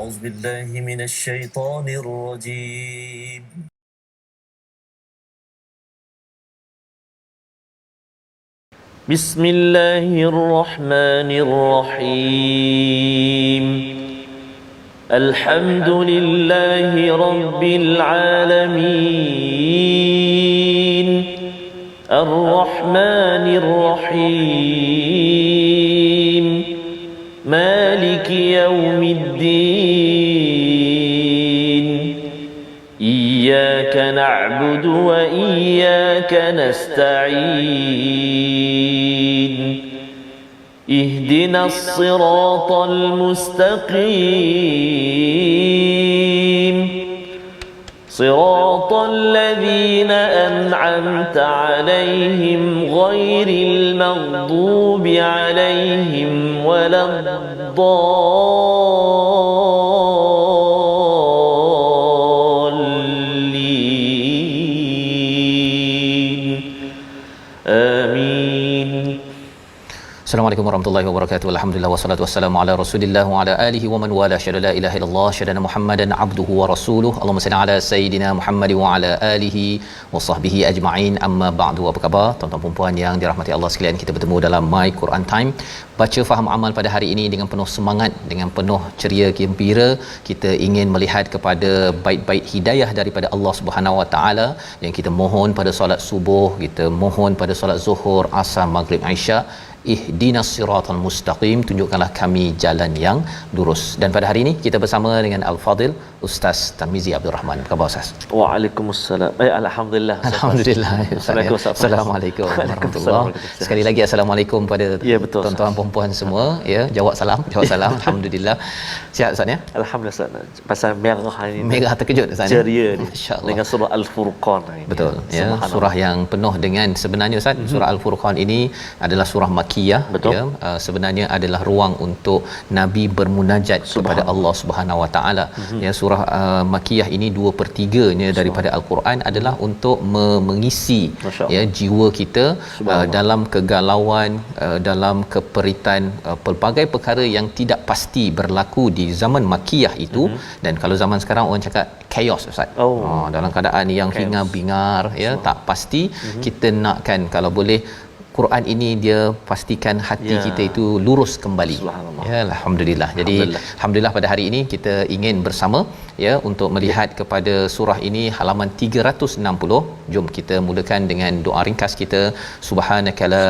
أعوذ بالله من الشيطان الرجيم. بسم الله الرحمن الرحيم. الحمد لله رب العالمين الرحمن الرحيم مالك يوم الدين إياك نعبد وإياك نستعين اهدنا الصراط المستقيم صراط الذين أنعمت عليهم غير المغضوب عليهم ولا الضالين آمين. Assalamualaikum warahmatullahi wabarakatuh. Alhamdulillah wassalatu wassalamu ala Rasulillah wa ala alihi wa man wala syada la ilaha illallah syadana Muhammadan abduhu wa rasuluhu. Allahumma salli ala sayidina Muhammad wa ala alihi wa sahbihi ajma'in. Amma ba'du. Apa khabar tuan-tuan dan puan yang dirahmati Allah sekalian? Kita bertemu dalam My Quran Time. Baca faham amal pada hari ini dengan penuh semangat, dengan penuh ceria gembira. Kita ingin melihat kepada bait-bait hidayah daripada Allah Subhanahu wa taala yang kita mohon pada solat subuh, kita mohon pada solat zuhur, asar, maghrib, isyak. Ihdinas siratal mustaqim, tunjukkanlah kami jalan yang lurus. Dan pada hari ini kita bersama dengan Al-Fadil Ustaz Tarmizi Abdul Rahman. Apa khabar Ustaz? Waalaikumsalam. Alhamdulillah. Alhamdulillah. Assalamualaikum warahmatullahi. Sekali lagi assalamualaikum pada tuan-tuan puan-puan semua ya. Jawab salam. Alhamdulillah. Sihat Ustaz ya? Alhamdulillah Ustaz. Pasal merah ini. Merah terkejut Ustaz. Ceria masya-Allah dengan surah Al-Furqan ini. Betul ya. Surah yang penuh dengan sebenarnya Ustaz, surah Al-Furqan ini adalah surah Makkiyah ya, sebenarnya adalah ruang untuk Nabi bermunajat kepada Allah Subhanahu Wa Taala. Ya, surah Makkiyah ini 2/3-nya daripada Al-Quran adalah untuk mengisi ya jiwa kita dalam kegalauan, dalam keperitan, pelbagai perkara yang tidak pasti berlaku di zaman Makkiyah itu. Dan kalau zaman sekarang orang cakap chaos Ustaz. Dalam keadaan yang hingar-bingar ya, tak pasti. Kita nakkan kalau boleh Quran ini dia pastikan hati kita itu lurus kembali. Ya, alhamdulillah. Jadi alhamdulillah pada hari ini kita ingin bersama ya untuk melihat kepada surah ini halaman 360. Jom kita mulakan dengan doa ringkas kita. Subhanakala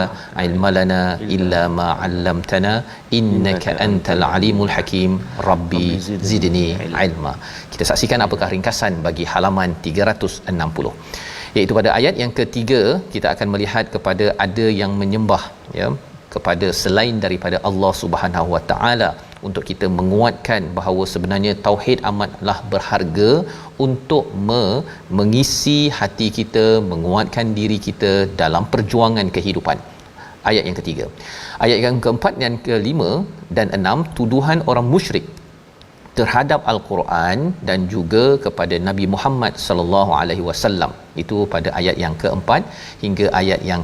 ilma lana illa ma 'allamtana innaka antal alimul hakim. Rabbi zidni ilma. Kita saksikan apakah ringkasan bagi halaman 360. Iaitu pada ayat yang ketiga kita akan melihat kepada ada yang menyembah ya kepada selain daripada Allah Subhanahu Wa Taala, untuk kita menguatkan bahawa sebenarnya tauhid amatlah berharga untuk mengisi hati kita, menguatkan diri kita dalam perjuangan kehidupan. Ayat yang ketiga. Ayat yang keempat dan kelima dan enam, tuduhan orang musyrik terhadap Al-Quran dan juga kepada Nabi Muhammad sallallahu alaihi wasallam. Itu pada ayat yang keempat hingga ayat yang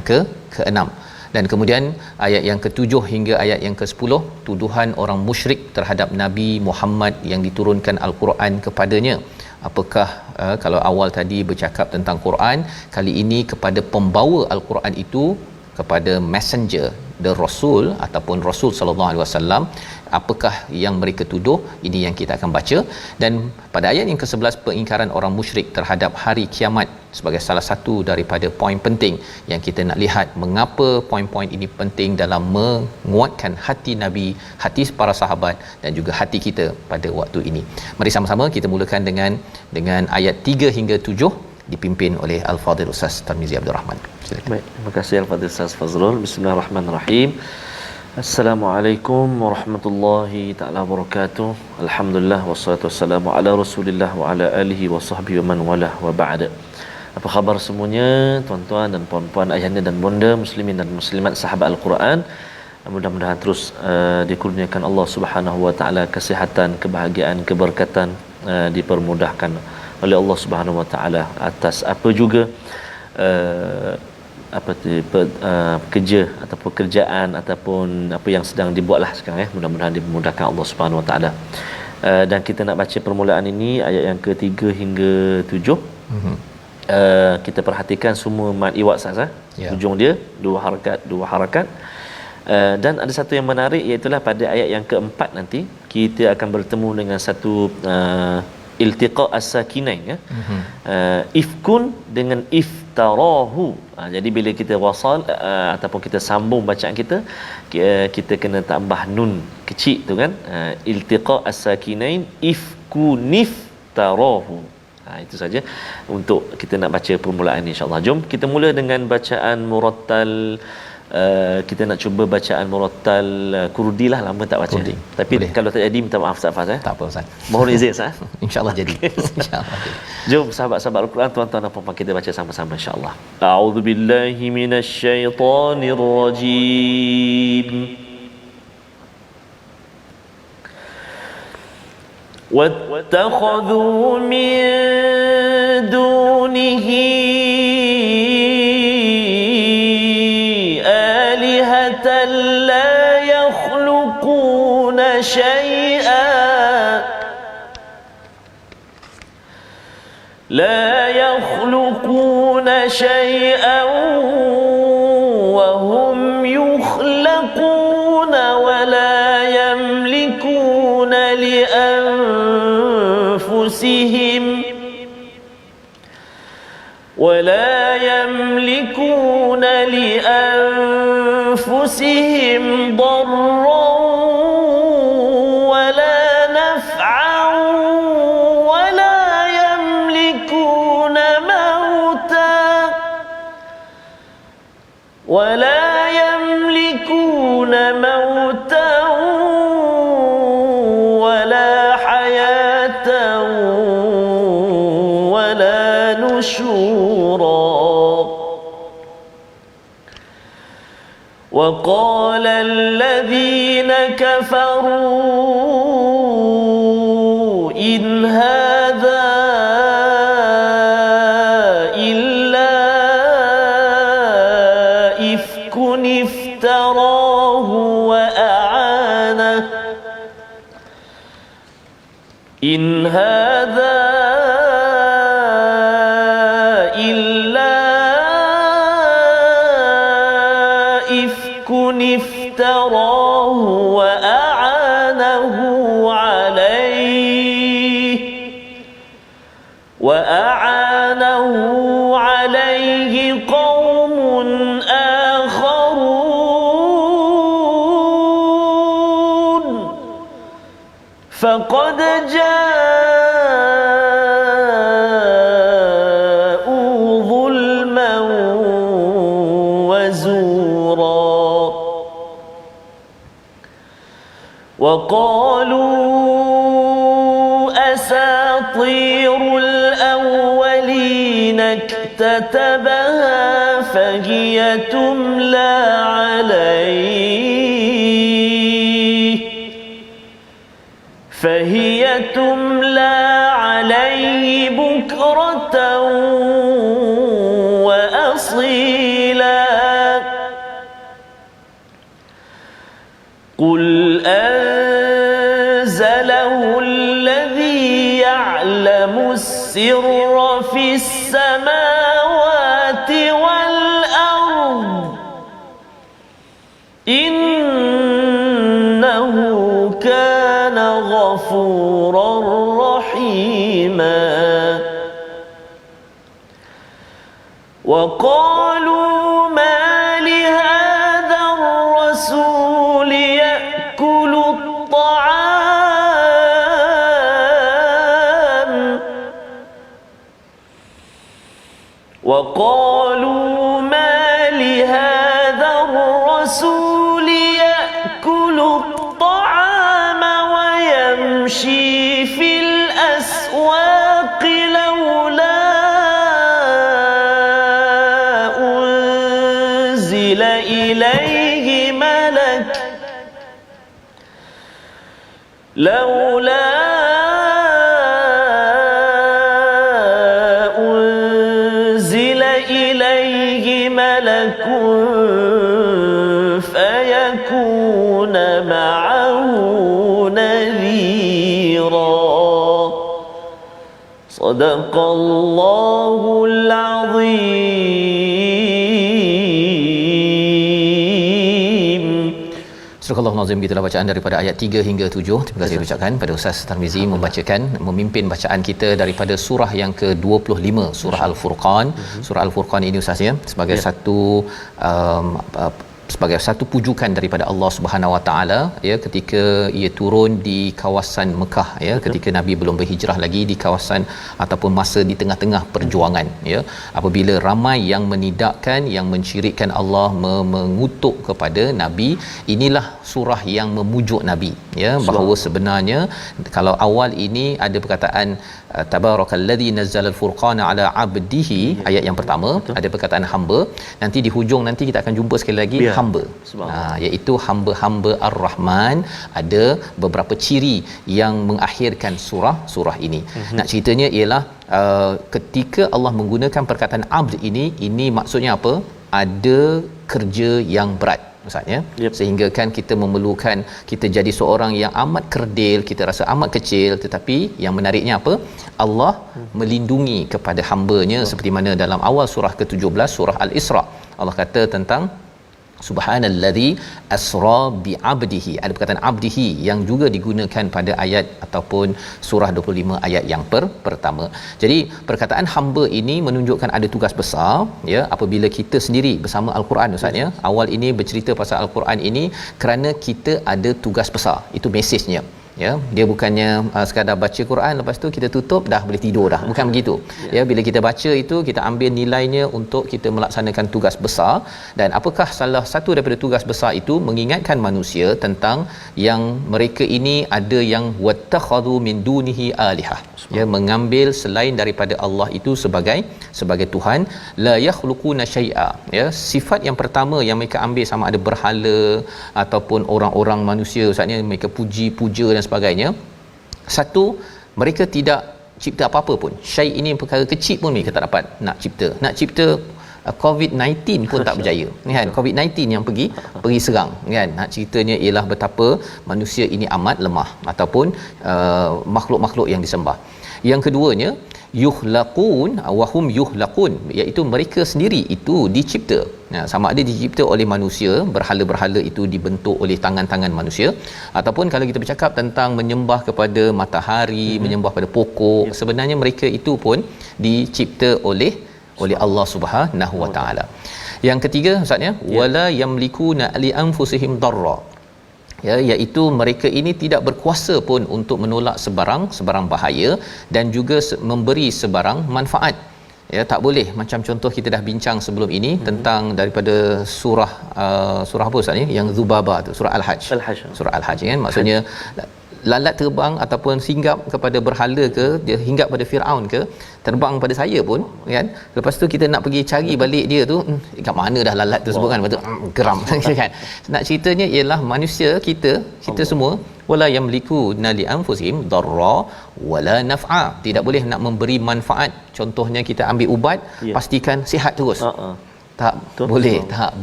keenam. Dan kemudian ayat yang ketujuh hingga ayat yang ke-10, tuduhan orang musyrik terhadap Nabi Muhammad yang diturunkan Al-Quran kepadanya. Apakah kalau awal tadi bercakap tentang Quran, kali ini kepada pembawa Al-Quran itu, kepada messenger, the Rasul ataupun Rasul sallallahu alaihi wasallam. Apakah yang mereka tuduh? Ini yang kita akan baca. Dan pada ayat yang ke-11, pengingkaran orang musyrik terhadap hari kiamat sebagai salah satu daripada poin penting yang kita nak lihat mengapa poin-poin ini penting dalam menguatkan hati Nabi, hati para sahabat dan juga hati kita pada waktu ini. Mari sama-sama kita mulakan dengan ayat 3 hingga 7 dipimpin oleh Al-Fadil Ustaz Tarmizi Abdul Rahman. Silakan. Baik, terima kasih Al-Fadil Ustaz Fazrul. Bismillahirrahmanirrahim. Assalamualaikum warahmatullahi taala wabarakatuh. Alhamdulillah wassalatu wassalamu ala Rasulillah wa ala alihi wa sahbihi wa man walah wa ba'da. Apa khabar semuanya, tuan-tuan dan puan-puan, ayahanda dan bonda, muslimin dan muslimat, sahabat Al-Quran. Mudah-mudahan terus dikurniakan Allah Subhanahu wa taala kesihatan, kebahagiaan, keberkatan, dipermudahkan oleh Allah Subhanahu wa taala atas apa juga kerja ataupun pekerjaan ataupun apa yang sedang dibuatlah sekarang ya. Mudah-mudahan dimudahkan Allah Subhanahu wa taala. Dan kita nak baca permulaan ini ayat yang ke-3 hingga 7. Kita perhatikan semua mad iwad sah. Hujung dia dua harakat. Dan ada satu yang menarik, iaitu pada ayat yang keempat nanti kita akan bertemu dengan satu iltiqa as-sakinain, ya. Ifkun dengan iftarahu. Jadi bila kita wasal ataupun kita sambung bacaan kita kena tambah nun kecil tu kan. Iltiqa as-sakinain ifkuniftarahu. Itu saja untuk kita nak baca permulaan ini, insya-Allah. Jom kita mula dengan bacaan murattal. Kita nak cuba bacaan murattal Kurdi lah, lama tak baca. Tapi boleh. Kalau tak jadi minta maaf Ustaz. Tak apa Ustaz. Mohon izin Ustaz. Insya-Allah jadi. Insya-Allah. Jom sahabat-sahabat Al-Quran, tuan-tuan dan puan-puan, kita baca sama-sama insya-Allah. A'udzubillahi minasyaitonirrajim. وَاتَّخَذُوا مِن دُونِهِ آلِهَةً لَّا يَخْلُقُونَ شَيْئًا وَهُمْ يُخْلَقُونَ وَلَا يَمْلِكُونَ لأنفسهم ضرا ولا نفعا ولا يملكون موتا ولا حياة ولا نشورا. وقال الذين كفروا إن هذا إلا إفك افتراه وأعانه إن هذا إلا إفك افتراه وأعانه عليه قوم آخرون فقد جاءوا ظلما وزورا. وقالوا أساطير الأولين اكتتبها فهي تملى عليه بكرة وأصيلا. قل أنزله الذي يعلم السر في السماوات والأرض إنه كان غفورا رحيما. وقالوا ما لهذا الرسول يأكل الطعام ويمشي في الأسواق لولا أنزل إليه ملك فيكون معه نذيرا. Sadaqallahul Azim. Surah Al-Nazim, gitulah bacaan daripada ayat 3 hingga 7. Terima kasih ucapkan pada Ustaz Tarmizi memimpin bacaan kita daripada surah yang ke-25, surah Al-Furqan. Surah Al-Furqan ini Ustaz ya, sebagai sebagai satu pujukan daripada Allah Subhanahu Wa Taala ya, ketika ia turun di kawasan Mekah ya, ketika Nabi belum berhijrah lagi, di kawasan ataupun masa di tengah-tengah perjuangan ya, apabila ramai yang menidakkan, yang mensyirikkan Allah, mengutuk kepada Nabi. Inilah surah yang memujuk Nabi ya, bahawa sebenarnya kalau awal ini ada perkataan tabarakalladzi nazzalal furqana ala abdihi, ayat yang pertama ada perkataan hamba, nanti di hujung nanti kita akan jumpa sekali lagi hamba, iaitu hamba-hamba Ar-Rahman. Ada beberapa ciri yang mengakhirkan surah ini. Nak ceritanya ialah ketika Allah menggunakan perkataan abd ini maksudnya apa? Ada kerja yang berat maksudnya, sehingga kan kita memerlukan, kita jadi seorang yang amat kerdil, kita rasa amat kecil, tetapi yang menariknya apa? Allah melindungi kepada hamba-Nya, seperti mana dalam awal surah ke-17 surah Al-Isra Allah kata tentang subhanallazi asra bi abdihi. Ada perkataan abdihi yang juga digunakan pada ayat ataupun surah 25 ayat yang pertama. Jadi perkataan hamba ini menunjukkan ada tugas besar ya, apabila kita sendiri bersama Al-Quran Ustaz ya. Awal ini bercerita pasal Al-Quran ini kerana kita ada tugas besar. Itu mesejnya ya, dia bukannya sekadar baca Quran lepas tu kita tutup dah boleh tidur dah, bukan begitu ya. Bila kita baca itu kita ambil nilainya untuk kita melaksanakan tugas besar. Dan apakah salah satu daripada tugas besar itu? Mengingatkan manusia tentang yang mereka ini ada yang wattakhadhu min dunihi alihah ya, mengambil selain daripada Allah itu sebagai Tuhan. La yakhluquna syai'a ya, sifat yang pertama yang mereka ambil sama ada berhala ataupun orang-orang manusia Ustaz ni, mereka puja dan sebagainya. Satu, mereka tidak cipta apa-apa pun. Syai ini perkara kecil pun mereka tak dapat nak cipta COVID-19 pun tak berjaya kan. COVID-19 yang pergi serang kan. Nak ceritanya ialah betapa manusia ini amat lemah ataupun makhluk-makhluk yang disembah. Yang keduanya, yuhlaqun wa hum yuhlaqun, iaitu mereka sendiri itu dicipta. Sama ada dicipta oleh manusia, berhala-berhala itu dibentuk oleh tangan-tangan manusia, ataupun kalau kita bercakap tentang menyembah kepada matahari, menyembah pada pokok, sebenarnya mereka itu pun dicipta oleh Allah Subhanahu Wa Taala. Yang ketiga Ustaz ya, wala yamlikuna li anfusihim darra ya, iaitu mereka ini tidak berkuasa pun untuk menolak sebarang bahaya dan juga memberi sebarang manfaat ya. Tak boleh, macam contoh kita dah bincang sebelum ini tentang daripada surah apa Ustaz ni, yang Zubaba tu, surah Al-Hajj. Surah Al-Hajj kan, maksudnya lalat terbang ataupun singgap kepada berhala ke, dia hinggap pada Firaun ke, terbang pada saya pun kan, lepas tu kita nak pergi cari balik dia tu, kat mana dah lalat tu sebut kan, lepas tu geram kan. Nak ceritanya ialah manusia kita semua wala yamliku nali anfusihim darra wala naf'a, tidak boleh nak memberi manfaat. Contohnya kita ambil ubat, pastikan sihat terus. Tak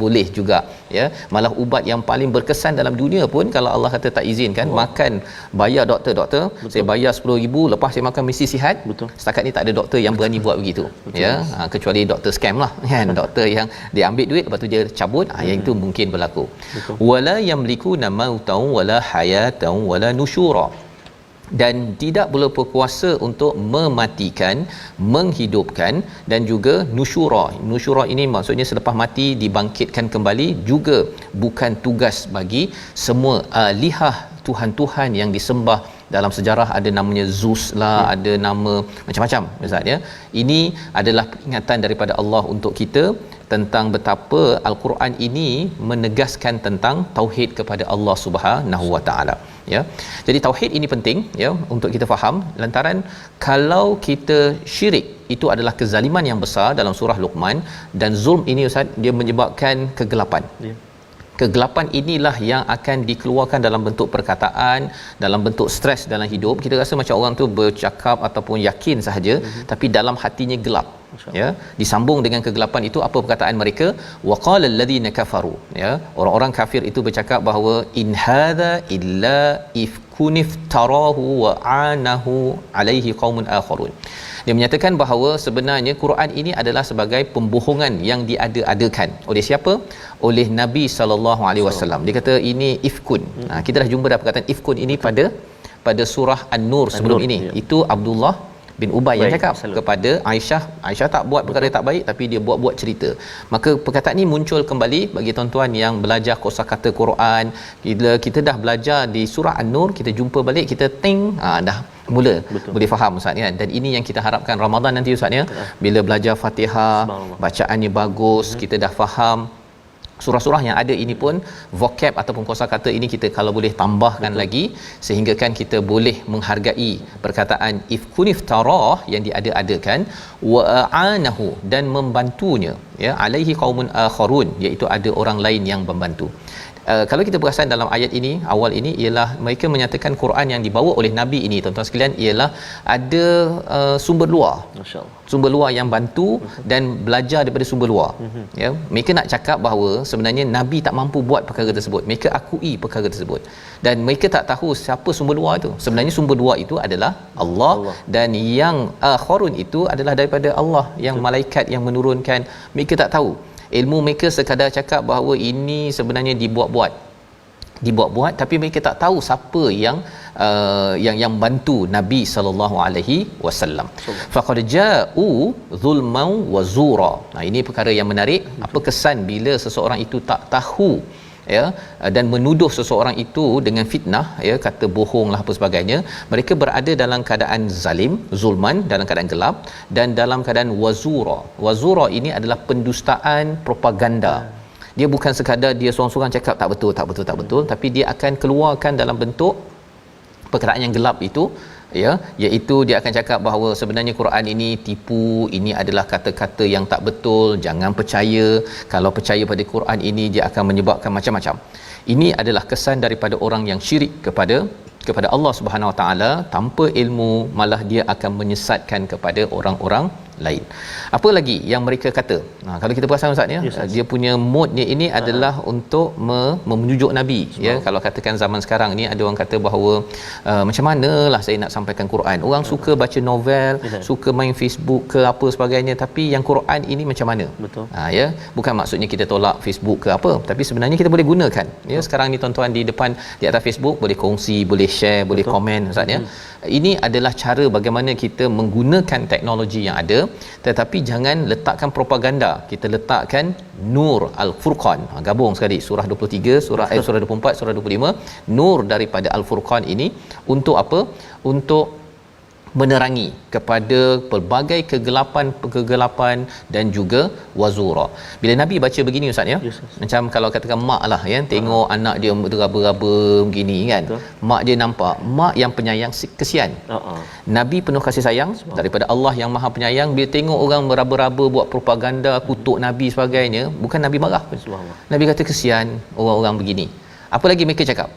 boleh juga ya. Malah ubat yang paling berkesan dalam dunia pun kalau Allah kata tak izinkan, makan, bayar doktor, saya bayar 10,000 lepas saya makan mesti sihat. Setakat ni tak ada doktor yang berani buat begitu ya, kecuali doktor scam lah kan, doktor yang dia ambil duit lepas tu dia cabut, yang itu mungkin berlaku. Wala yamlikuna mautan wala hayatan wala nusyura, dan tidak boleh berkuasa untuk mematikan, menghidupkan, dan juga nusyura. Nusyura ini maksudnya selepas mati dibangkitkan kembali, juga bukan tugas bagi semua alihah, tuhan-tuhan yang disembah. Dalam sejarah ada namanya Zeus lah, ada nama macam-macam Ustaz ya. Ini adalah peringatan daripada Allah untuk kita tentang betapa Al-Quran ini menegaskan tentang tauhid kepada Allah Subhanahu Wa Taala ya. Jadi tauhid ini penting ya untuk kita faham, lantaran kalau kita syirik itu adalah kezaliman yang besar dalam surah Luqman, dan zulm ini Ustaz dia menyebabkan kegelapan. Kegelapan inilah yang akan dikeluarkan dalam bentuk perkataan, dalam bentuk stres dalam hidup. Kita rasa macam orang tu bercakap ataupun yakin sahaja, tapi dalam hatinya gelap ya. Disambung dengan kegelapan itu apa perkataan mereka? Waqala allazina kafaru ya, orang-orang kafir itu bercakap bahawa in hadza illa ifk ifkunif tarahu wa anahu alaihi qaumun akharun. Dia menyatakan bahawa sebenarnya Quran ini adalah sebagai pembohongan yang diada-adakan oleh siapa? Oleh Nabi sallallahu alaihi wasallam. Dia kata ini ifkun. Kita dah jumpa dah perkataan ifkun ini pada surah An-Nur sebelum ini. Ya. Itu Abdullah bin Ubay yang cakap kepada Aisyah tak buat perkara yang tak baik tapi dia buat cerita. Maka perkataan ini muncul kembali bagi tuan-tuan yang belajar kosakata Quran. Bila kita dah belajar di surah An-Nur, kita jumpa balik, kita dah mula boleh faham Ustaz kan. Dan ini yang kita harapkan Ramadan nanti Ustaz ya. Bila belajar Fatihah, bacaannya bagus, kita dah faham surah-surah yang ada ini pun vocab ataupun kosakata ini kita kalau boleh tambahkan lagi sehingga kan kita boleh menghargai perkataan ifkunif tarah yang diada-adakan wa aanahu dan membantunya ya alaihi qaumun akharun iaitu ada orang lain yang membantu. Kalau kita perasan dalam ayat ini awal ini ialah mereka menyatakan Quran yang dibawa oleh Nabi ini tuan-tuan sekalian ialah ada sumber luar, masyaallah, sumber luar yang bantu dan belajar daripada sumber luar. Ya, mereka nak cakap bahawa sebenarnya Nabi tak mampu buat perkara tersebut. Mereka akui perkara tersebut dan mereka tak tahu siapa sumber luar itu. Sebenarnya sumber luar itu adalah Allah. Dan yang akharun itu adalah daripada Allah, yang malaikat yang menurunkan. Mereka tak tahu. Ilmu mereka sekadar cakap bahawa ini sebenarnya dibuat-buat tapi mereka tak tahu siapa yang bantu Nabi sallallahu alaihi wasallam. Faqad ja'u zulman wa zura. Ini perkara yang menarik. Apa kesan bila seseorang itu tak tahu ya dan menuduh seseorang itu dengan fitnah ya, kata bohong lah apa sebagainya. Mereka berada dalam keadaan zalim, zulman, dalam keadaan gelap dan dalam keadaan wazura. Wazura ini adalah pendustaan, propaganda. Dia bukan sekadar dia seorang-seorang cakap tak betul tapi dia akan keluarkan dalam bentuk perkataan yang gelap itu ya, iaitu dia akan cakap bahawa sebenarnya Quran ini tipu, ini adalah kata-kata yang tak betul, jangan percaya. Kalau percaya pada Quran ini dia akan menyebabkan macam-macam. Ini adalah kesan daripada orang yang syirik kepada Allah Subhanahu Wa Taala tanpa ilmu, malah dia akan menyesatkan kepada orang-orang lain. Apa lagi yang mereka kata? Kalau kita perasan Ustaz ya, dia punya modnya ini adalah untuk memujuk Nabi ya. Kalau katakan zaman sekarang ni ada orang kata bahawa macam manalah saya nak sampaikan Quran. Orang suka baca novel, suka main Facebook ke apa sebagainya, tapi yang Quran ini macam mana? Betul. Ya, bukan maksudnya kita tolak Facebook ke apa, tapi sebenarnya kita boleh gunakan. Ya, sekarang ni tuan-tuan di depan di atas Facebook boleh kongsi, boleh share, boleh komen Ustaz ya. Ini adalah cara bagaimana kita menggunakan teknologi yang ada, tetapi jangan letakkan propaganda. Kita letakkan Nur Al-Furqan. Gabung sekali surah 23, surah 24, surah 25, nur daripada Al-Furqan ini untuk apa? Untuk menerangi kepada pelbagai kegelapan dan juga wazura. Bila Nabi baca begini Ustaz ya, macam kalau katakan mak lah ya, tengok anak dia beraba-raba begini kan, mak dia nampak mak yang penyayang, kesian. Nabi penuh kasih sayang daripada Allah yang Maha Penyayang. Bila tengok orang beraba-raba buat propaganda kutuk Nabi sebagainya, bukan Nabi marah pun. Nabi kata kesian orang-orang begini. Apa lagi mereka cakap?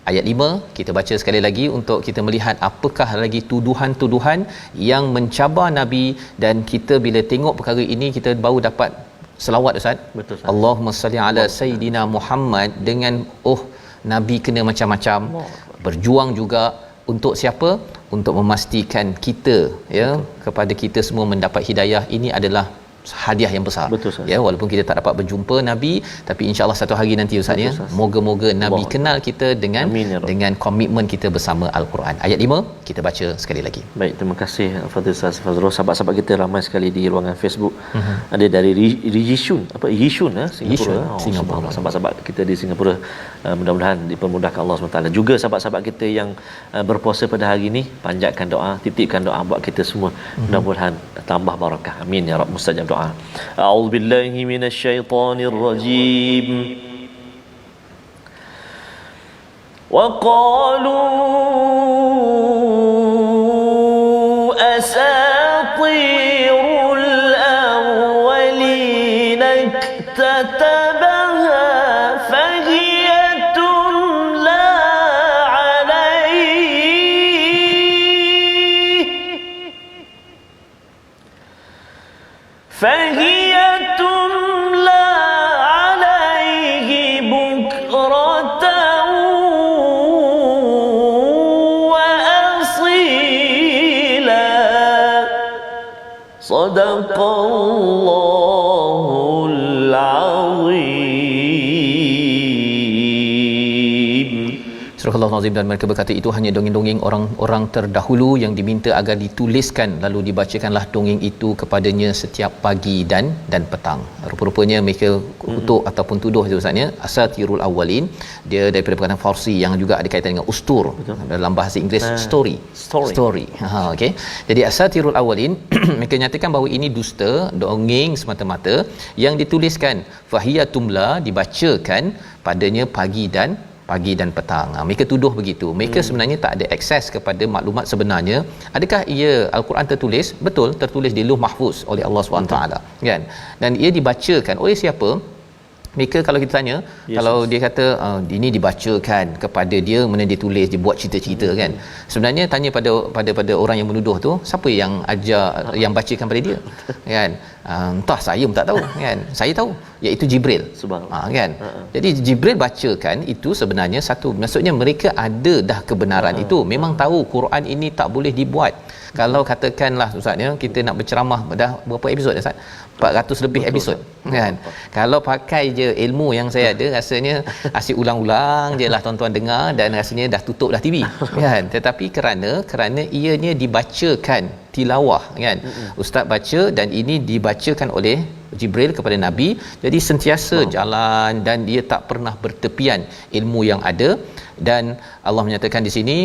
Ayat 5 kita baca sekali lagi untuk kita melihat apakah lagi tuduhan-tuduhan yang mencabar Nabi. Dan kita bila tengok perkara ini, kita baru dapat selawat Ustaz. Betul Ustaz. Allahumma salli ala Sayyidina Muhammad. Dengan Nabi kena macam-macam, berjuang juga untuk siapa? Untuk memastikan kita ya, kepada kita semua mendapat hidayah. Ini adalah hadiah yang besar. Betul, ya, walaupun kita tak dapat berjumpa Nabi, tapi insya-Allah satu hari nanti Ustaz ya, moga-moga Nabi kenal kita dengan komitmen kita bersama Al-Quran. Ayat 5 kita baca sekali lagi. Baik, terima kasih Fadil Ustaz Fazrul. Sahabat-sahabat kita ramai sekali di ruangan Facebook. Ada dari Yishun Singapura. Sahabat-sahabat kita di Singapura, mudah-mudahan dipermudahkan Allah SWT. Juga sahabat-sahabat kita yang berpuasa pada hari ini, panjatkan doa, titipkan doa buat kita semua. Mudah-mudahan tambah barakah. Amin ya rabb, mustajab doa. A'udzu billahi minasyaitonir rajim. Wa qalu asatirul awwalin iktatabaha fahiya tumla فهي تملى عليه بكرة Sadaqallahul Azim. Surah Al-Azim. Dan mereka berkata itu hanya dongeng-dongeng orang-orang terdahulu yang diminta agar dituliskan lalu dibacakanlah dongeng itu kepadanya setiap pagi dan petang. Rupa-rupanya mereka kutuk ataupun tuduh itu Ustaznya asatirul awwalin, dia daripada perkataan Farsi yang juga ada kaitan dengan ustur. Betul. Dalam bahasa Inggeris story. Okey. Jadi asatirul awwalin mereka nyatakan bahawa ini dusta, dongeng semata-mata yang dituliskan fahiyatumla, dibacakan padanya pagi dan petang. Mereka tuduh begitu. Mereka sebenarnya tak ada akses kepada maklumat sebenarnya. Adakah ia Al-Quran tertulis? Betul, tertulis di Lauh Mahfuz oleh Allah SWT, kan? Dan ia dibacakan oleh siapa? Mereka kalau kita tanya, kalau dia kata ini dibacakan kepada dia, mana dia tulis, dia buat cerita-cerita, kan? Sebenarnya tanya pada orang yang menuduh tu, siapa yang ajar, yang bacakan pada dia, kan? Entah, saya pun tak tahu, kan? Saya tahu, iaitu Jibril. Kan? Jadi Jibril bacakan itu sebenarnya satu, maksudnya mereka ada dah kebenaran itu, memang tahu Quran ini tak boleh dibuat. Kalau katakanlah Ustaznya kita nak berceramah, dah berapa episod dah Ustaz? 400 lebih episod, kan? Kalau pakai je ilmu yang saya ada, rasanya asyik ulang-ulang je lah tuan-tuan dengar, dan rasanya dah tutup dah TV, kan? Tetapi kerana ianya dibacakan tilawah, kan? Ustaz baca dan ini dibacakan oleh Jibril kepada Nabi, jadi sentiasa jalan dan dia tak pernah bertepian ilmu yang ada. Dan Allah menyatakan di sini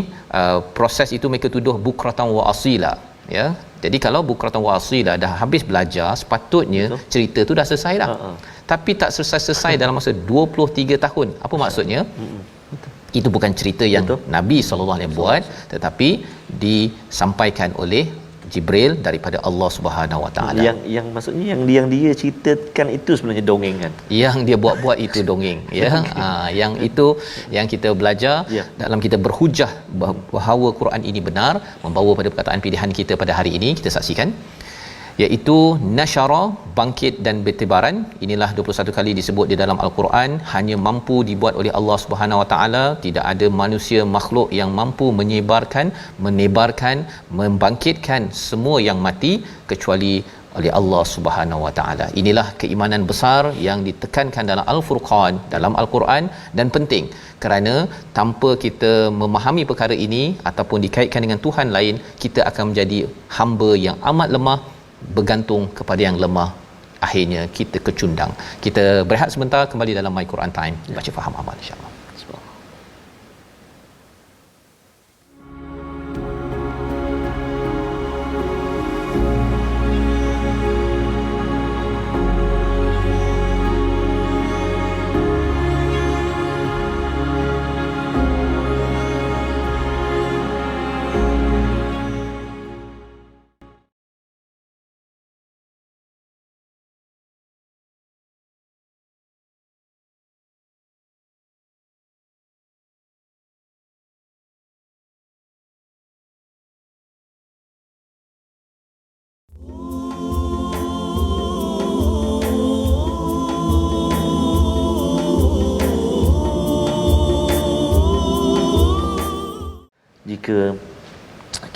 proses itu mereka tuduh bukratan wa asila, ya. Jadi kalau bukratan wa asila dah habis belajar, sepatutnya cerita tu dah selesai dah. Tapi tak selesai dalam masa 23 tahun. Apa maksudnya? Itu bukan cerita yang Nabi sallallahu alaihi wasallam buat, tetapi disampaikan oleh Jibril daripada Allah Subhanahu Wa Taala. Yang maksudnya yang dia ceritakan itu sebenarnya dongeng, kan? Yang dia buat itu dongeng, ya. Yang itu yang kita belajar dalam kita berhujah bahawa Quran ini benar, membawa pada perkataan pilihan kita pada hari ini. Kita saksikan, iaitu nasyara, bangkit dan bertebaran. Inilah 21 kali disebut di dalam Al-Quran, hanya mampu dibuat oleh Allah Subhanahu Wa Taala. Tidak ada manusia makhluk yang mampu menyebarkan, menebarkan, membangkitkan semua yang mati kecuali oleh Allah Subhanahu Wa Taala. Inilah keimanan besar yang ditekankan dalam Al-Furqan, dalam Al-Quran, dan penting kerana tanpa kita memahami perkara ini ataupun dikaitkan dengan Tuhan lain, kita akan menjadi hamba yang amat lemah, bergantung kepada yang lemah, akhirnya kita kecundang. Kita berehat sebentar, kembali dalam My Quran Time, baca faham amal insya-Allah. Jika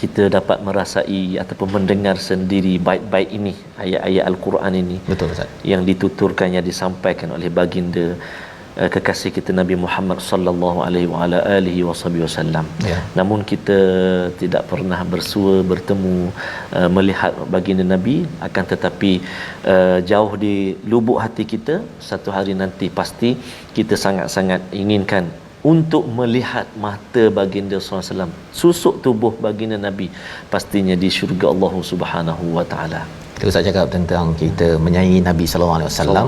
kita dapat merasai ataupun mendengar sendiri bait-bait ini, ayat-ayat Al-Quran ini, betul Ustaz, yang dituturkan, yang disampaikan oleh baginda kekasih kita Nabi Muhammad sallallahu alaihi wasallam. Namun kita tidak pernah bersua bertemu, melihat baginda Nabi, akan tetapi jauh di lubuk hati kita, satu hari nanti pasti kita sangat-sangat inginkan untuk melihat mata baginda SAW, susuk tubuh baginda Nabi pastinya di syurga Allah Subhanahu Wa Taala. Kita Ustaz cakap tentang kita menyayangi Nabi sallallahu alaihi wasallam.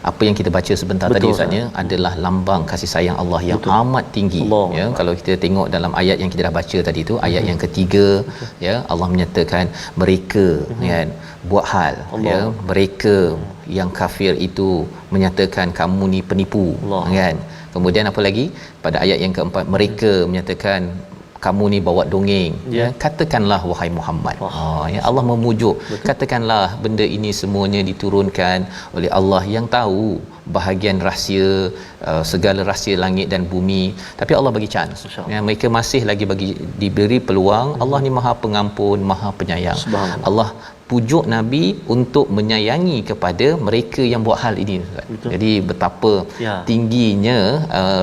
Apa yang kita baca sebentar tadi Ustaznya adalah lambang kasih sayang Allah yang amat tinggi. Ya, kalau kita tengok dalam ayat yang kita dah baca tadi tu, ayat yang ketiga, ya, Allah menyatakan mereka, kan, buat hal, ya, mereka yang kafir itu menyatakan kamu ni penipu, kan. Kemudian apa lagi? Pada ayat yang keempat, mereka menyatakan kamu ni bawa dongeng, ya, katakanlah wahai Muhammad. Ya, Allah memujuk. Katakanlah benda ini semuanya diturunkan oleh Allah yang tahu bahagian rahsia, segala rahsia langit dan bumi. Tapi Allah bagi chance, ya, mereka masih lagi diberi peluang. Allah ni Maha Pengampun, Maha Penyayang. Allah pujuk Nabi untuk menyayangi kepada mereka yang buat hal ini, Ustaz. Jadi betapa tingginya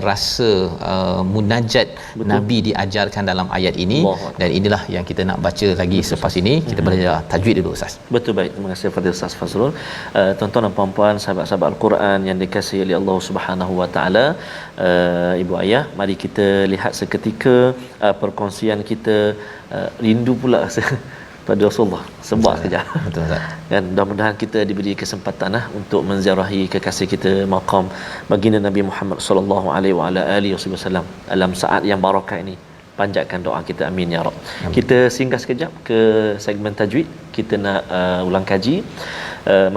rasa munajat Nabi diajarkan dalam ayat ini. Dan inilah yang kita nak baca lagi selepas ini. Kita belajar tajwid dulu, Ustaz. Betul, baik. Terima kasih kepada Ustaz Fazrul. Tuan-tuan dan puan-puan, sahabat-sahabat Al-Quran yang dikasihi oleh Allah Subhanahu Wa Taala, ibu ayah, mari kita lihat seketika perkongsian kita. Rindu pula pada Rasulullah sebab sekejap. Betul, Ustaz. Dan mudah-mudahan kita diberi kesempatan untuk menziarahi kekasih kita maqam baginda Nabi Muhammad sallallahu alaihi wasallam dalam saat yang barakah ini. Panjatkan doa kita, amin ya rab. Kita singgah sekejap ke segmen tajwid. Kita nak ulang kaji,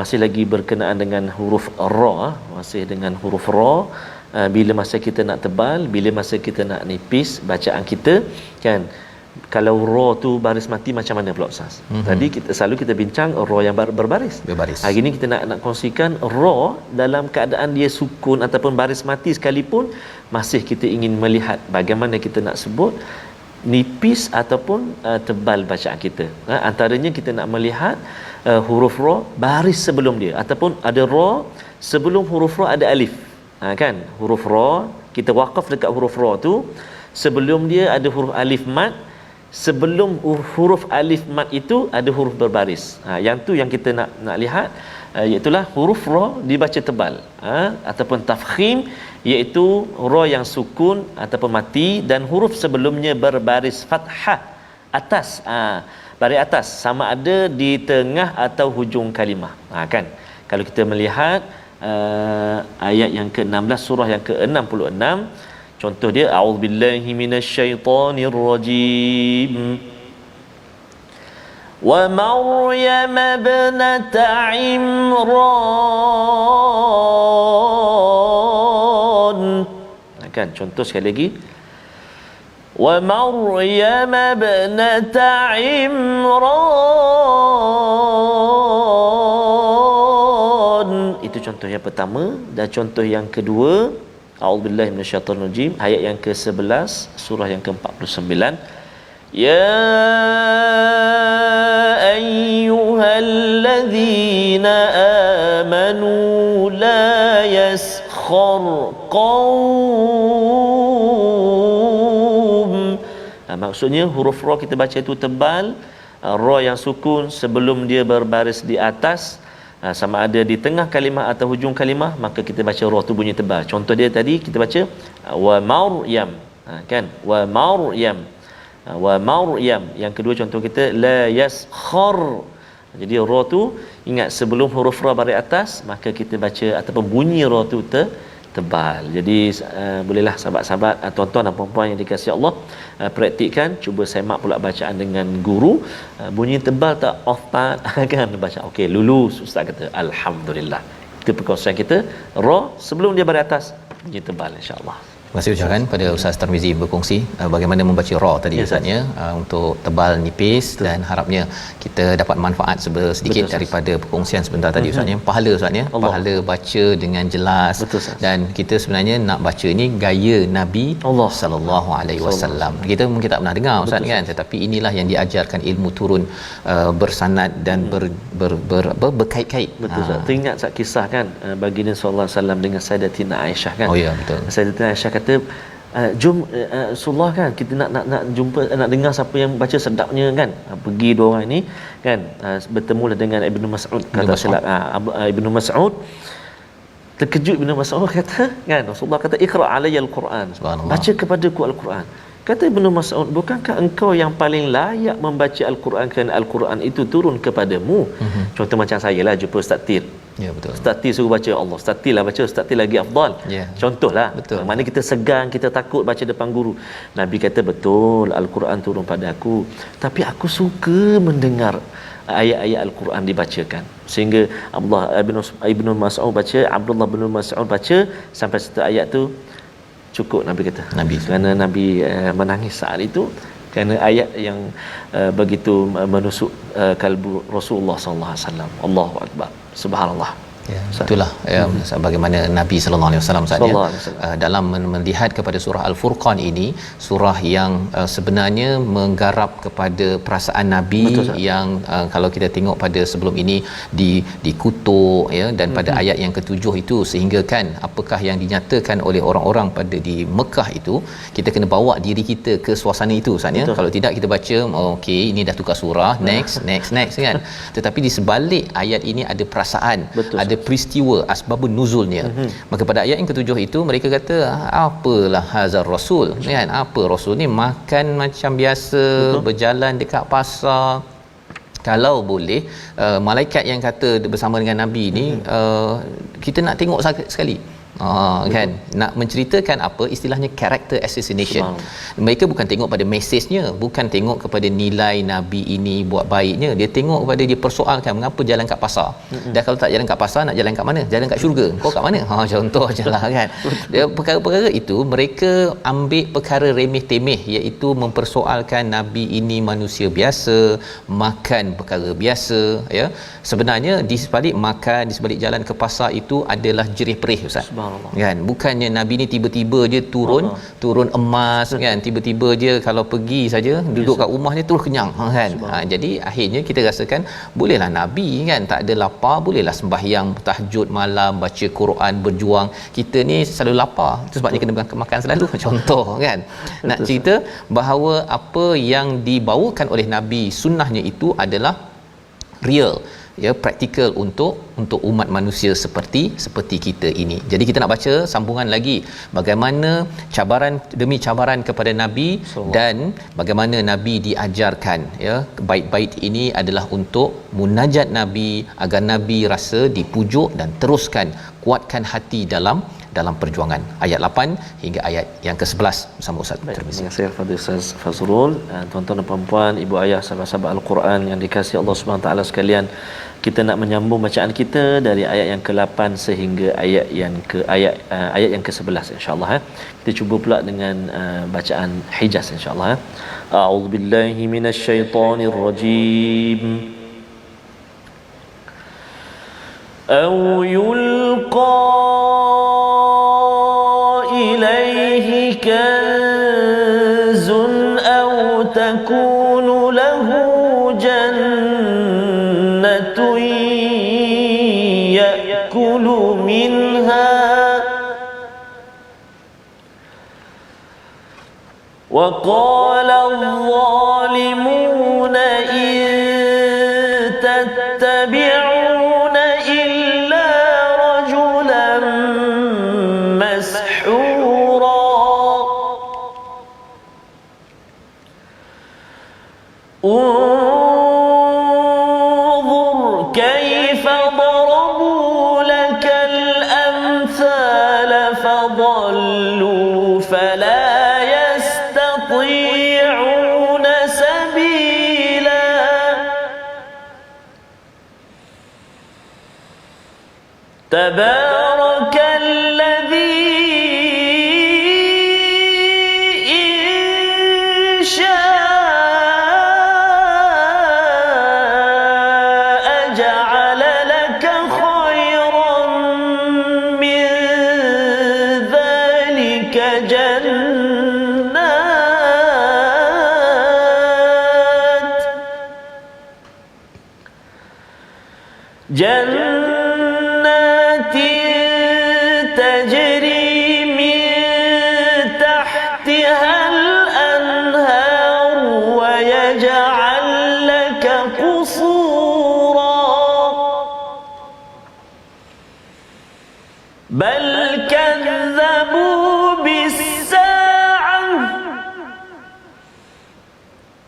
masih lagi berkenaan dengan huruf ra, masih dengan huruf ra. Bila masa kita nak tebal, bila masa kita nak nipis bacaan kita, kan. Kalau ra tu baris mati macam mana pula, Ustaz? Tadi kita selalu kita bincang ra yang berbaris. Hari ini kita nak kongsikan ra dalam keadaan dia sukun ataupun baris mati sekalipun, masih kita ingin melihat bagaimana kita nak sebut nipis ataupun tebal bacaan kita. Antaranya kita nak melihat huruf ra baris sebelum dia, ataupun ada ra sebelum huruf ra ada alif. Kan? Huruf ra kita waqaf dekat huruf ra tu, sebelum dia ada huruf alif mat. Sebelum huruf alif mat itu ada huruf berbaris. Yang tu yang kita nak lihat, iaitulah huruf ra dibaca tebal, ataupun tafkhim, iaitu ra yang sukun ataupun mati, dan huruf sebelumnya berbaris fathah atas, baris atas, sama ada di tengah atau hujung kalimah. Kan, kalau kita melihat ayat yang ke-16 surah yang ke-66, contoh dia, a'udzubillahi minasyaitonirrajim. Wa Maryam ibnata Imran. Kan, contoh sekali lagi. Wa Maryam ibnata Imran. Itu contoh yang pertama. Dan contoh yang kedua, a'udzubillahi minasyaitonirrajim, ayat yang ke-11 surah yang ke-49. Ya ayyuhallazina amanu la yaskhar qaum. Maksudnya huruf ra kita baca itu tebal, ra yang sukun sebelum dia berbaris di atas, sama ada di tengah kalimah atau hujung kalimah, maka kita baca ra tu bunyi tebal. Contoh dia tadi kita baca wa Maryam, kan, wa Maryam, wa Maryam. Yang kedua contoh kita la yaskhar. Jadi ra tu ingat sebelum huruf ra baris atas, maka kita baca ataupun bunyi ra tu tebal. Jadi bolehlah sahabat-sahabat, tuan-tuan dan puan-puan yang dikasihi Allah, praktikkan, cuba semak pula bacaan dengan guru. Bunyi tebal tak, off tak, kan, baca okey, lulus, ustaz kata alhamdulillah. Itu perkongsian kita, ra sebelum dia baris atas bunyi tebal, insya-Allah. Terima kasih ucapkan pada Ustaz Tarmizi berkongsi bagaimana membaca ra tadi, Ustaznya, untuk tebal nipis. Betul. Dan harapnya kita dapat manfaat sedikit. Betul, daripada perkongsian sebentar tadi, Ustaznya. Pahala, Ustaznya, pahala baca dengan jelas. Betul, dan kita sebenarnya nak baca ini gaya Nabi Allah sallallahu alaihi wasallam. Kita mungkin tak pernah dengar, Ustaz. Betul, kan, tetapi inilah yang diajarkan, ilmu turun bersanad dan berkait-kait. Betul, Ustaz. Teringat sat kisah, kan, baginda sallallahu alaihi wasallam dengan Sayyidatina Aisyah, kan. Oh ya, betul. Sayyidatina Aisyah kata, jom Rasulullah, kan, kita nak jumpa, nak dengar siapa yang baca sedapnya, kan. Pergi dua orang ini, kan, bertemulah dengan Ibnu Mas'ud, kata Ibnu Mas'ud. Terkejut Ibnu Mas'ud, kata, kan, Rasulullah kata iqra alayya al-Quran, baca kepadaku al-Quran. Kata Ibnu Mas'ud, bukankah engkau yang paling layak membaca al-Quran, kerana al-Quran itu turun kepadamu. Contoh macam saya lah, jumpa Ustaz Tir. Ya, betul. Ustaz Tir suruh baca, Allah, Ustaz Tir lah baca, Ustaz Tir lagi afdal. Contohlah. Betul. Mana kita segan, kita takut baca depan guru. Nabi kata, betul, al-Quran turun pada aku, tapi aku suka mendengar ayat-ayat al-Quran dibacakan. Sehingga Ibnu Mas'ud baca, Abdullah bin Mas'ud baca sampai satu ayat tu cukup, Nabi kata. Kerana Nabi menangis saat itu, kerana ayat yang begitu menusuk kalbu Rasulullah sallallahu alaihi wasallam. Allahu akbar. Subhanallah. Ya, itulah ya, bagaimana Nabi sallallahu alaihi wasallam saja dalam melihat kepada surah Al-Furqan ini, surah yang sebenarnya menggarap kepada perasaan Nabi. Betul, yang kalau kita tengok pada sebelum ini dikutuk ya, dan pada ayat yang ke-7 itu, sehingga kan apakah yang dinyatakan oleh orang-orang pada di Mekah itu, kita kena bawa diri kita ke suasana itu Ustaz ya. Kalau tidak kita baca okey ini dah tukar surah, next kan. Tetapi di sebalik ayat ini ada perasaan. Betul, ada peristiwa asbabun nuzulnya. Maka pada ayat yang ke-7 itu mereka kata apalah hazar rasul kan, apa rasul ni makan macam biasa. Betul. Berjalan dekat pasar. Kalau boleh malaikat yang kata bersama dengan Nabi ni kita nak tengok sekali. Kan nak menceritakan apa istilahnya character assassination. Mereka bukan tengok pada mesejnya, bukan tengok kepada nilai Nabi ini buat baiknya, dia tengok kepada dia persoalkan mengapa jalan kat pasar. Dan kalau tak jalan kat pasar, nak jalan kat mana? Jalan kat syurga. Kau kat mana? Contoh ajalah kan. Dia perkara-perkara itu mereka ambil perkara remeh temeh, iaitu mempersoalkan Nabi ini manusia biasa, makan perkara biasa ya. Sebenarnya di sebalik makan, di sebalik jalan ke pasar itu adalah jerih perih Ustaz. Kan bukannya Nabi ni tiba-tiba je turun emas kan, tiba-tiba je kalau pergi saja duduk kat rumah dia terus kenyang kan. Jadi akhirnya kita rasakan bolehlah Nabi kan tak ada lapar, bolehlah sembahyang tahajud malam, baca Quran, berjuang. Kita ni selalu lapar, itu sebabnya kena makan selalu. Contoh kan, nak cerita bahawa apa yang dibawakan oleh Nabi, sunnahnya itu adalah real ya, praktikal untuk umat manusia seperti kita ini. Jadi kita nak baca sambungan lagi bagaimana cabaran demi cabaran kepada Nabi dan bagaimana Nabi diajarkan ya. Bait-bait ini adalah untuk munajat Nabi agar Nabi rasa dipujuk dan teruskan kuatkan hati dalam perjuangan. Ayat 8 hingga ayat yang ke-11 bersama Ustaz Tirmizi. Terima kasih kepada Ustaz Fazrul. Tuan-tuan dan puan-puan, ibu ayah, sahabat-sahabat Al-Quran yang dikasihi Allah Subhanahu Wa Taala sekalian, kita nak menyambung bacaan kita dari ayat yang ke-8 sehingga ayat yang ke-11 insya-Allah ya. Kita cuba pula dengan bacaan Hijaz insya-Allah ya. A'udzubillahi minasyaitonir rajim. Aw yulqa إليه كنز أو تكون له جنة يأكل منها وقال الظالمون إن تتبعون إلا رجلا مسحورا انظر كيف ضربوا لك الأمثال فضلوا فلا يستطيعون سبيلا تبارك الذي جنات تجري من تحتها الأنهار ويجعل لك قصورا بل كذبوا بالساعة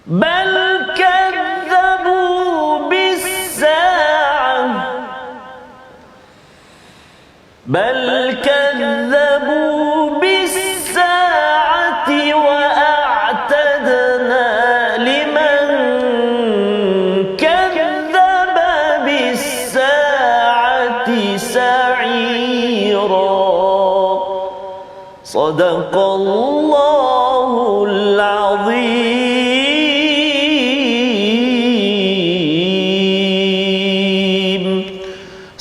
بل كذبوا بالساعة بل كذبوا بالساعة وأعتدنا لمن كذب بالساعة سعيرا صدق الله العظيم.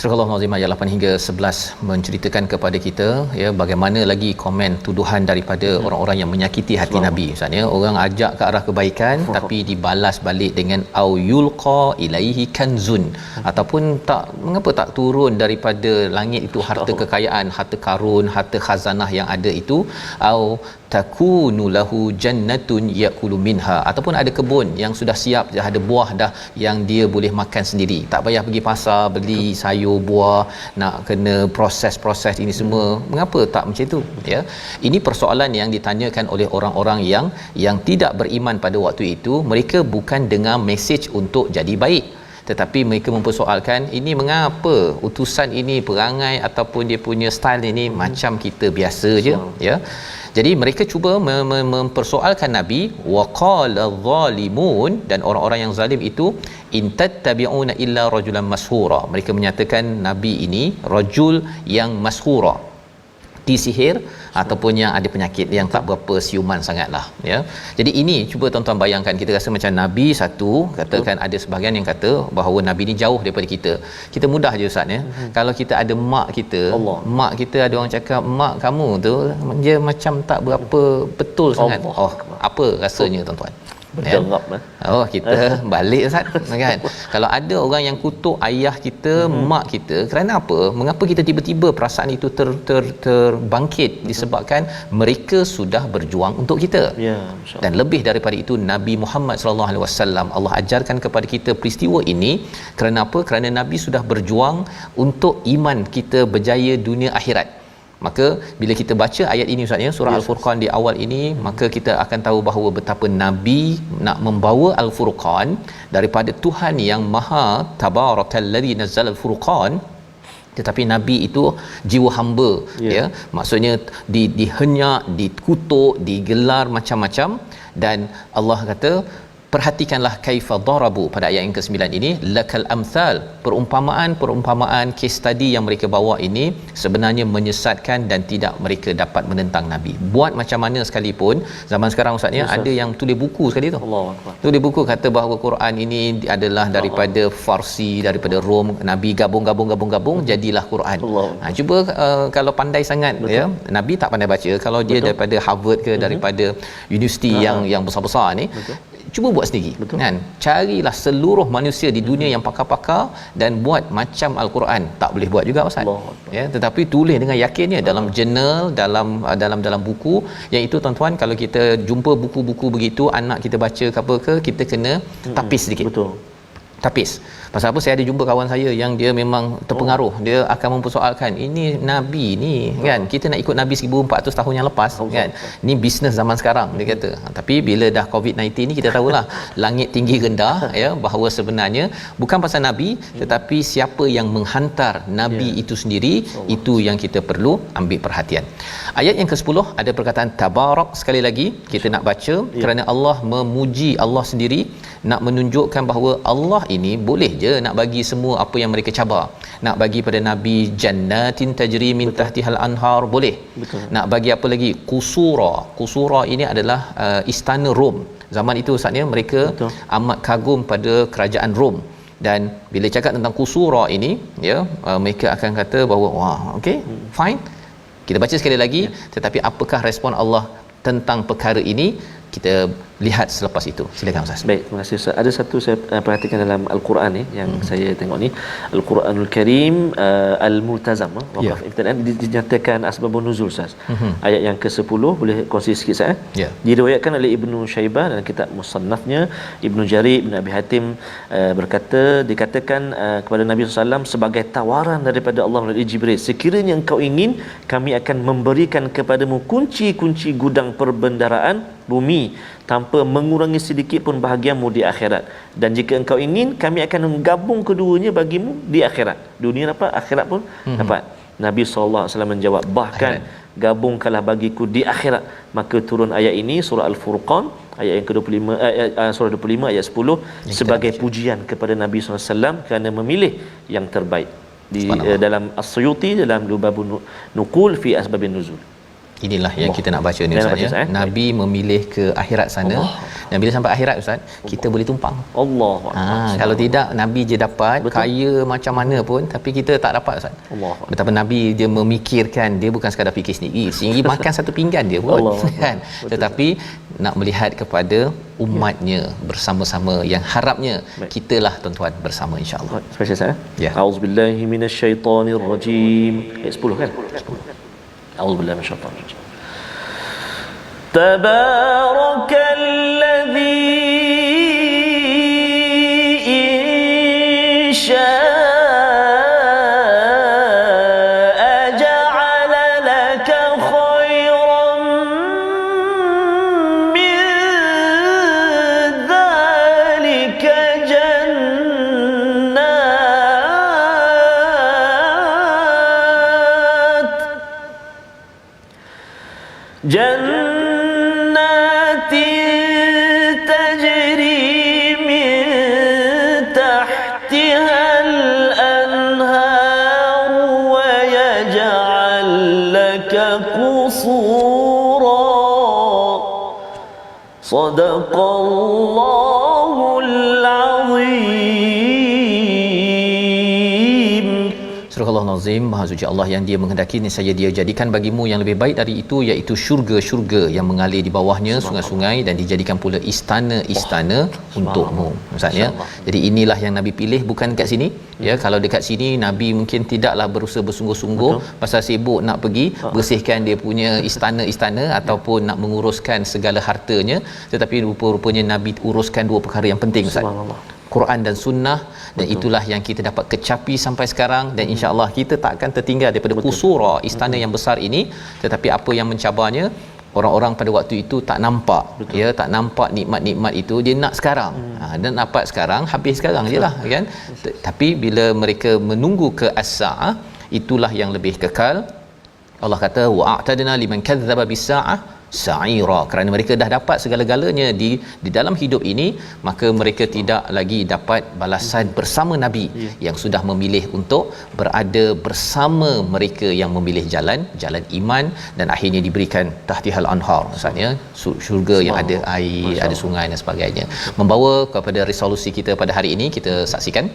Surah Al-Azim ayat 8 hingga 11 menceritakan kepada kita ya bagaimana lagi komen tuduhan daripada orang-orang yang menyakiti hati Nabi. Maksudnya orang ajak ke arah kebaikan tapi dibalas balik dengan au yulqa ilaihi kanzun, ataupun tak, mengapa tak turun daripada langit itu harta kekayaan, harta karun, harta khazanah yang ada itu, au takunu lahu jannatun yakulu minha, ataupun ada kebun yang sudah siap, dah ada buah dah yang dia boleh makan sendiri, tak payah pergi pasar beli sayur buah, nak kena proses ini semua. Mengapa tak macam itu ya? Ini persoalan yang ditanyakan oleh orang-orang yang tidak beriman pada waktu itu. Mereka bukan dengar mesej untuk jadi baik, tetapi mereka mempersoalkan ini mengapa utusan ini perangai ataupun dia punya style ini macam kita biasa je ya. Jadi mereka cuba mempersoalkan Nabi. Waqala zalimun, dan orang-orang yang zalim itu, in tattabi'una illa rajulan mashura, mereka menyatakan Nabi ini rajul yang mashura, disihir ataupun yang ada penyakit yang tak berapa siuman sangatlah ya. Jadi ini cuba tuan-tuan bayangkan, kita rasa macam Nabi satu, katakan ada sebahagian yang kata bahawa Nabi ni jauh daripada kita. Kita mudah je Ustaz ya. Kalau kita ada mak kita, mak kita ada orang cakap mak kamu tu dia macam tak berapa betul sangat. Oh, apa rasanya tuan-tuan? Berderap Oh, kita balik Ustaz kan. Kalau ada orang yang kutuk ayah kita, mak kita, kerana apa? Mengapa kita tiba-tiba perasaan itu terbangkit? Disebabkan mereka sudah berjuang untuk kita. Ya, dan lebih daripada itu, Nabi Muhammad sallallahu alaihi wasallam, Allah ajarkan kepada kita peristiwa ini kerana apa? Kerana Nabi sudah berjuang untuk iman kita berjaya dunia akhirat. Maka bila kita baca ayat ini Ustaz ya, surah Al-Furqan di awal ini, maka kita akan tahu bahawa betapa Nabi nak membawa Al-Furqan daripada Tuhan yang Maha Tabarakallazi nazzala Al-Furqan. Tetapi Nabi itu jiwa hamba ya, maksudnya dihenyak, dikutuk, digelar macam-macam. Dan Allah kata, perhatikanlah kaifa darabu pada ayat yang ke-9 ini, lakal amsal, perumpamaan case study yang mereka bawa ini sebenarnya menyesatkan dan tidak mereka dapat menentang Nabi. Buat macam mana sekalipun zaman sekarang Ustaz ya, ada yang tulis buku sekali tu. Allahuakbar. Tulis buku kata bahawa Quran ini adalah daripada Farsi, daripada Rom, Nabi gabung jadilah Quran. Cuba kalau pandai sangat ya, Nabi tak pandai baca, kalau dia daripada Harvard ke daripada universiti yang besar-besar ni, cuba buat sendiri. Kan, carilah seluruh manusia di dunia yang pakar-pakar dan buat macam Al-Quran. Tak boleh buat juga Ustaz ya, tetapi tulis dengan yakinnya dalam jurnal, dalam buku. Yang itu tuan-tuan, kalau kita jumpa buku-buku begitu, anak kita baca ke apa ke, kita kena tapis sedikit. Betul. Tapis. Pasal apa? Saya ada jumpa kawan saya yang dia memang terpengaruh. Dia akan mempersoalkan, ini Nabi ni kan, kita nak ikut Nabi 1400 tahun yang lepas kan. Ni bisnes zaman sekarang dia kata. Tapi bila dah COVID-19 ni, kita tahulah langit tinggi rendah ya, bahawa sebenarnya bukan pasal Nabi, tetapi siapa yang menghantar Nabi itu sendiri, itu yang kita perlu ambil perhatian. Ayat yang ke-10 ada perkataan tabarak. Sekali lagi kita nak baca kerana Allah memuji Allah sendiri, nak menunjukkan bahawa Allah ini boleh je nak bagi semua apa yang mereka cabar. Nak bagi pada Nabi jannatin tajri min tahtihal anhar, boleh. Nak bagi apa lagi? Kusura ini adalah istana Rom. Zaman itu saatnya mereka amat kagum pada kerajaan Rom. Dan bila cakap tentang kusura ini ya, mereka akan kata bahawa wah, okey, fine. Kita baca sekali lagi, tetapi apakah respon Allah tentang perkara ini? Kita lihat selepas itu. Silakan Ustaz. Baik, terima kasih Ustaz. Ada satu saya perhatikan dalam Al-Quran ni yang saya tengok ni, Al-Quranul Karim Al-Multazam waqaf ibtidaan, dinyatakan asbabun nuzul Ustaz. Ayat yang ke-10 boleh kongsi sikit saya. Diriwayatkan oleh Ibnu Syaibah dalam kitab Musannafnya, Ibnu Jarir, Ibnu Abi Hatim berkata, dikatakan kepada Nabi SAW sebagai tawaran daripada Allah melalui Jibril, sekiranya engkau ingin, kami akan memberikan kepadamu kunci-kunci gudang perbendaraan bumi tanpa mengurangi sedikit pun bahagiamu di akhirat, dan jika engkau ingin, kami akan menggabung keduanya bagimu di akhirat. Dunia dapat, akhirat pun dapat. Nabi SAW menjawab, bahkan gabungkanlah bagiku di akhirat. Maka turun ayat ini, surah Al-Furqan ayat yang ke-25, surah 25 ayat 10 sebagai pujian kepada Nabi SAW kerana memilih yang terbaik. Di dalam As-Suyuti dalam Lubabun Nuqul fi Asbabin Nuzul. Inilah yang Allah. kita nak baca ni Yang Ustaz nak baca, ya. Nabi memilih ke akhirat sana. Allah. Dan bila sampai akhirat Ustaz, kita boleh tumpang. Allah. Kalau tidak Nabi je dapat, Betul. kaya macam mana pun, tapi kita tak dapat Ustaz. Allah. Betapa Nabi dia memikirkan, dia bukan sekadar fikir sendiri, sendiri makan satu pinggan dia pun Allah. kan. Betul. Tetapi nak melihat kepada umatnya bersama-sama yang harapnya Baik. kitalah tuan-tuan bersama insya-Allah. Spesial saya. Ya. A'udzubillahi minasyaitonirrajim. Ayat 10 kan? 10. A'udzubillahi minasyaitonirrajim. Tabarakalladzi in syaa'a ja'ala laka khairan min dzalika جنات تجري من تحتها الأنهار ويجعل لك قصورا صدق الله العظيم. Surah Al-Nazim, Maha Suci Allah yang dia menghendaki niscaya dia jadikan bagimu yang lebih baik dari itu, iaitu syurga-syurga yang mengalir di bawahnya, sungai-sungai, dan dijadikan pula istana-istana untukmu. Ustaz ya. Jadi inilah yang Nabi pilih, bukan dekat sini ya. Kalau dekat sini Nabi mungkin tidaklah berusaha bersungguh-sungguh pasal sibuk nak pergi bersihkan dia punya istana-istana ataupun nak menguruskan segala hartanya, tetapi rupa-rupanya Nabi uruskan dua perkara yang penting Ustaz. Subhanallah. Quran dan sunnah. Dan itulah yang kita dapat kecapi sampai sekarang, dan insya-Allah kita tak akan tertinggal daripada kusura istana yang besar ini. Tetapi apa yang mencabarnya, orang-orang pada waktu itu tak nampak. Ya, tak nampak nikmat-nikmat itu, dia nak sekarang. Dan dapat sekarang, habis sekarang jelah kan. Tapi bila mereka menunggu ke as-saah, itulah yang lebih kekal. Allah kata wa'atadna liman kadzdzaba bis-saah sa'ira, kerana mereka dah dapat segala-galanya di dalam hidup ini, maka mereka tidak lagi dapat balasan bersama Nabi yang sudah memilih untuk berada bersama mereka yang memilih jalan iman, dan akhirnya diberikan tahtihal anhar, maksudnya syurga yang ada air, ada sungai dan sebagainya. Membawa kepada resolusi kita pada hari ini, kita saksikan,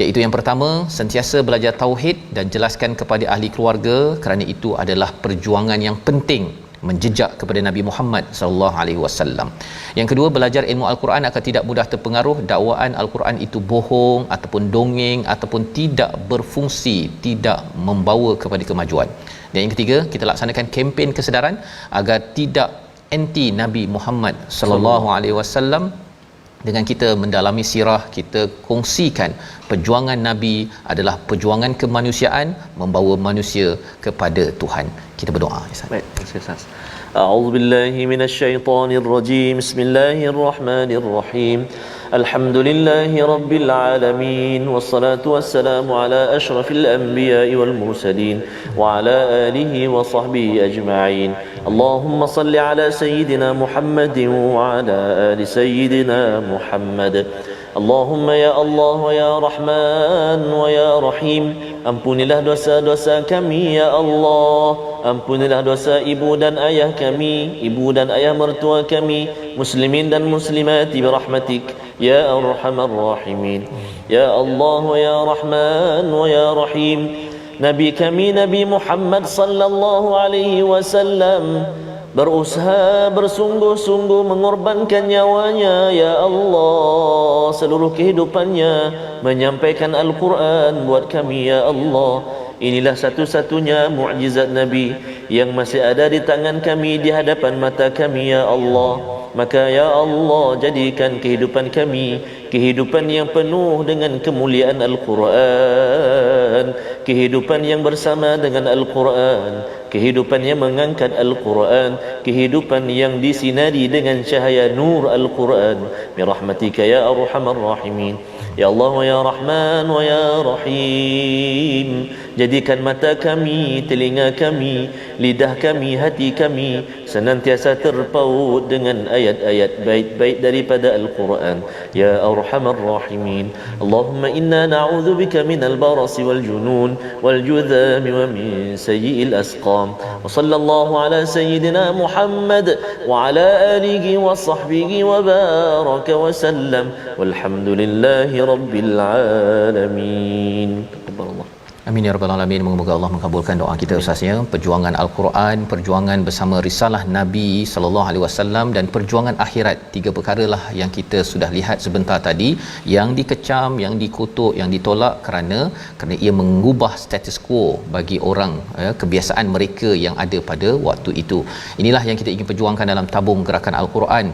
iaitu yang pertama, sentiasa belajar tauhid dan jelaskan kepada ahli keluarga, kerana itu adalah perjuangan yang penting menjejak kepada Nabi Muhammad sallallahu alaihi wasallam. Yang kedua, belajar ilmu al-Quran akan tidak mudah terpengaruh dakwaan al-Quran itu bohong ataupun dongeng ataupun tidak berfungsi, tidak membawa kepada kemajuan. Dan yang ketiga, kita laksanakan kempen kesedaran agar tidak anti Nabi Muhammad sallallahu alaihi wasallam. Dengan kita mendalami sirah, kita kongsikan perjuangan Nabi adalah perjuangan kemanusiaan, membawa manusia kepada Tuhan. Kita berdoa. Baik, terima kasih Ustaz. A'udzu billahi minasyaitonir rajim. Bismillahirrahmanirrahim. Alhamdulillahi rabbil alamin, wassalatu wassalamu ala asyrafil anbiya'i wal mursalin wa ala alihi wa sahbihi ajma'in. Allahumma salli ala sayyidina Muhammadin wa ala ali sayyidina Muhammad. Allahumma ya Allah wa ya Rahman wa ya Rahim, ampunilah dosa-dosa kami ya Allah, ampunilah dosa ibu dan ayah kami, ibu dan ayah mertua kami, muslimin dan muslimati birahmatik ya arhamar rahimin. Ya Allah wa ya Rahman wa ya Rahim, Nabi kami Nabi Muhammad sallallahu alaihi wasallam berusaha bersungguh-sungguh mengorbankan nyawanya ya Allah, seluruh kehidupannya menyampaikan Al-Quran buat kami ya Allah. Inilah satu-satunya mukjizat Nabi yang masih ada di tangan kami, di hadapan mata kami ya Allah. Maka ya Allah, jadikan kehidupan kami kehidupan yang penuh dengan kemuliaan Al-Quran, kehidupan yang bersama dengan Al-Quran, kehidupan yang mengangkat Al-Quran, kehidupan yang disinari dengan cahaya nur Al-Quran. Birahmatika ya arhamar rahimin. Ya Allah wa ya Rahman wa ya Rahim, jadikan mata kami, telinga kami, lidah kami, hati kami senantiasa terpaut dengan ayat-ayat baik-baik daripada Al-Quran. Ya arhamar rahimin. Allahumma inna na'udzubika minal barasi wal junun wal judhami wa min sayyi'il asqam. الفرقان وصلى الله على سيدنا محمد وعلى آله وصحبه وبارك وسلم والحمد لله رب العالمين. تقبل الله. Amin ya rabbal alamin. Moga Allah mengabulkan doa kita Ustaz ya. Perjuangan al-Quran, perjuangan bersama risalah Nabi sallallahu alaihi wasallam dan perjuangan akhirat. Tiga perkaralah yang kita sudah lihat sebentar tadi, yang dikecam, yang dikutuk, yang ditolak kerana ia mengubah status quo bagi orang ya, kebiasaan mereka yang ada pada waktu itu. Inilah yang kita ingin perjuangkan dalam tabung gerakan al-Quran,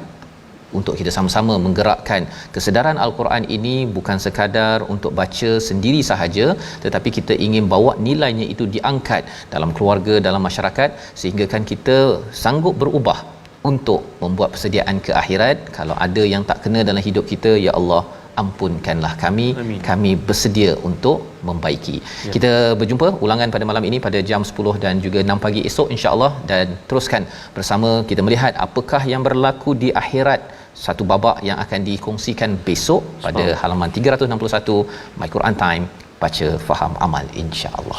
untuk kita sama-sama menggerakkan kesedaran al-Quran ini bukan sekadar untuk baca sendiri sahaja, tetapi kita ingin bawa nilainya itu diangkat dalam keluarga, dalam masyarakat, sehingga kan kita sanggup berubah untuk membuat persediaan ke akhirat. Kalau ada yang tak kena dalam hidup kita, ya Allah ampunkanlah kami. Amin. Kami bersedia untuk membaiki. Ya. Kita berjumpa ulangan pada malam ini pada jam 10 dan juga 6 pagi esok insya-Allah, dan teruskan bersama kita melihat apakah yang berlaku di akhirat. Satu babak yang akan dikongsikan besok pada halaman 361 My Quran Time, baca faham amal insya-Allah.